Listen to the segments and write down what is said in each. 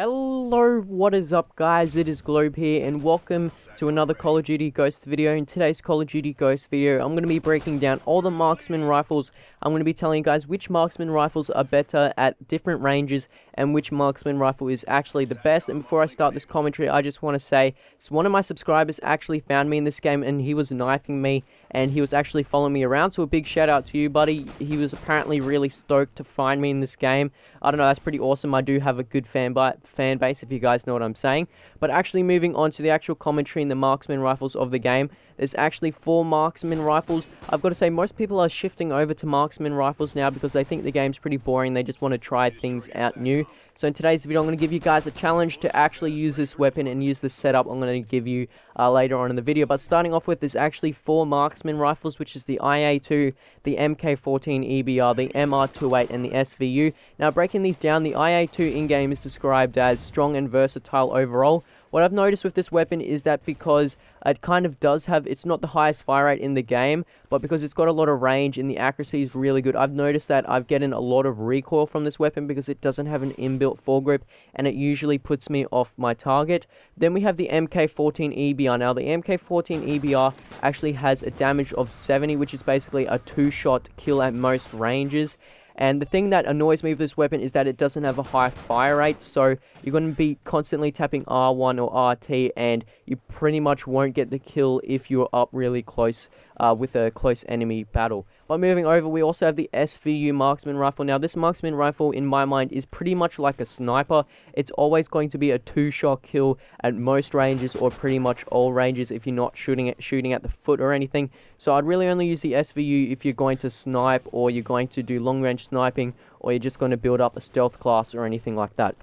Hello, what is up guys, it is Globe here and welcome to another Call of Duty Ghost video. In today's Call of Duty Ghost video, I'm going to be breaking down all the Marksman rifles. I'm going to be telling you guys which Marksman rifles are better at different ranges and which Marksman rifle is actually the best. And before I start this commentary, I just want to say, so one of my subscribers actually found me in this game and he was knifing me and he was actually following me around, so a big shout out to you, buddy. He was apparently really stoked to find me in this game. I don't know, that's pretty awesome. I do have a good fan base, if you guys know what I'm saying. But actually moving on to the actual commentary in the Marksman rifles of the game, there's actually 4 Marksman rifles. I've got to say, most people are shifting over to Marksman rifles now because they think the game's pretty boring. They just want to try things out new. So in today's video, I'm going to give you guys a challenge to actually use this weapon and use the setup I'm going to give you later on in the video. But starting off with, there's actually 4 Marksman rifles, which is the IA-2, the MK14 EBR, the MR28, and the SVU. Now, breaking these down, the IA-2 in-game is described as strong and versatile overall. What I've noticed with this weapon is that because it kind of does have, it's not the highest fire rate in the game, but because it's got a lot of range and the accuracy is really good, I've noticed that I've gotten a lot of recoil from this weapon because it doesn't have an inbuilt foregrip and it usually puts me off my target. Then we have the MK14 EBR. Now the MK14 EBR actually has a damage of 70, which is basically a 2-shot kill at most ranges. And the thing that annoys me with this weapon is that it doesn't have a high fire rate, so you're going to be constantly tapping R1 or RT, and you pretty much won't get the kill if you're up really close with a close enemy battle. But moving over, we also have the SVU Marksman Rifle. Now, this Marksman Rifle, in my mind, is pretty much like a sniper. It's always going to be a 2-shot kill at most ranges, or pretty much all ranges if you're not shooting at the foot or anything. So I'd really only use the SVU if you're going to snipe, or you're going to do long-range sniping, or you're just going to build up a stealth class or anything like that.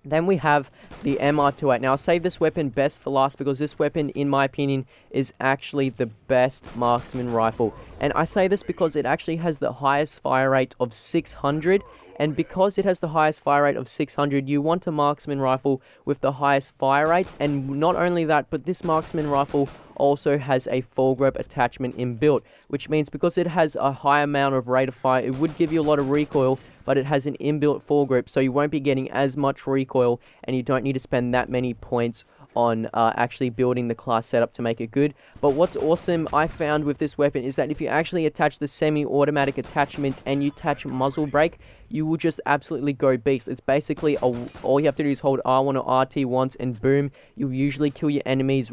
Then we have the MR28. Now, I'll save this weapon best for last because this weapon, in my opinion, is actually the best Marksman rifle. And I say this because it actually has the highest fire rate of 600. And because it has the highest fire rate of 600, you want a Marksman rifle with the highest fire rate. And not only that, but this Marksman rifle also has a foregrip attachment inbuilt, which means because it has a high amount of rate of fire, it would give you a lot of recoil, but it has an inbuilt foregrip, so you won't be getting as much recoil, and you don't need to spend that many points on actually building the class setup to make it good. But what's awesome I found with this weapon is that if you actually attach the semi-automatic attachment and you attach muzzle brake, you will just absolutely go beast. It's basically all you have to do is hold R1 or RT once and boom, you'll usually kill your enemies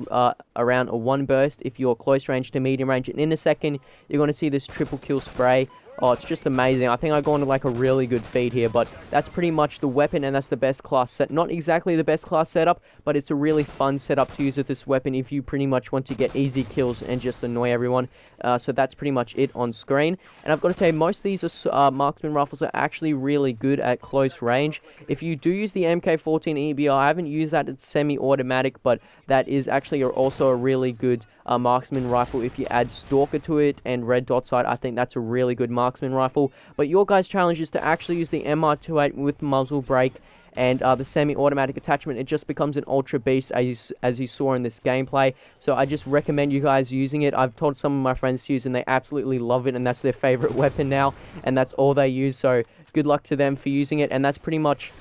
around a 1 burst if you're close range to medium range, and in a second you're going to see this triple kill spray. Oh, it's just amazing. I think I go on to like a really good feed here, but that's pretty much the weapon, and that's the best class set. Not exactly the best class setup, but it's a really fun setup to use with this weapon if you pretty much want to get easy kills and just annoy everyone. So that's pretty much it on screen. And I've got to say, most of these Marksman rifles are actually really good at close range. If you do use the MK14 EBR, I haven't used that, it's semi-automatic, but that is actually also a really good Marksman rifle. If you add Stalker to it and Red Dot Sight, I think that's a really good Marksman rifle. But your guys' challenge is to actually use the MR28 with muzzle brake and the semi-automatic attachment. It just becomes an ultra beast as you saw in this gameplay. So I just recommend you guys using it. I've told some of my friends to use and they absolutely love it, and that's their favorite weapon now, and that's all they use. So good luck to them for using it, and that's pretty much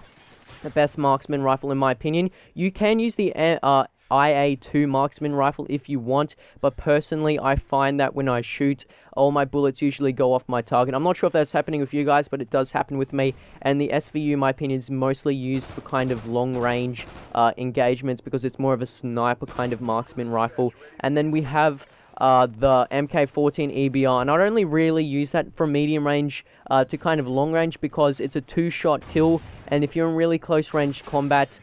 the best Marksman rifle in my opinion. You can use the IA-2 Marksman rifle if you want, but personally I find that when I shoot, all my bullets usually go off my target. I'm not sure if that's happening with you guys, but it does happen with me. And the SVU, in my opinion, is mostly used for kind of long range engagements because it's more of a sniper kind of marksman rifle. And then we have the MK14 EBR, and I'd only really use that from medium range to kind of long range because it's a 2-shot kill, and if you're in really close range combat,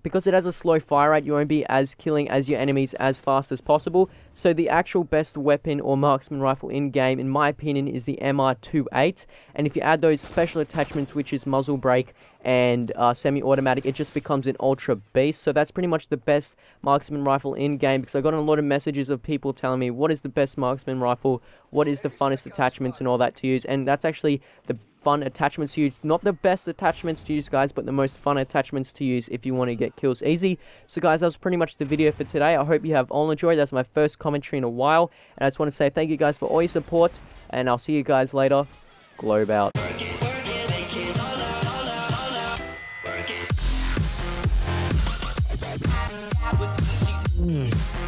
because it has a slow fire rate, you won't be as killing as your enemies as fast as possible. So the actual best weapon or marksman rifle in game, in my opinion, is the MR28. And if you add those special attachments, which is muzzle brake and semi-automatic, it just becomes an ultra beast. So that's pretty much the best marksman rifle in game, because I got a lot of messages of people telling me what is the best marksman rifle, what is the funnest attachments and all that to use. And that's actually the fun attachments to use. Not the best attachments to use, guys, but the most fun attachments to use if you want to get kills easy. So guys, that was pretty much the video for today. I hope you have all enjoyed. That's my first commentary in a while, and I just want to say thank you guys for all your support, and I'll see you guys later. Globe out. She's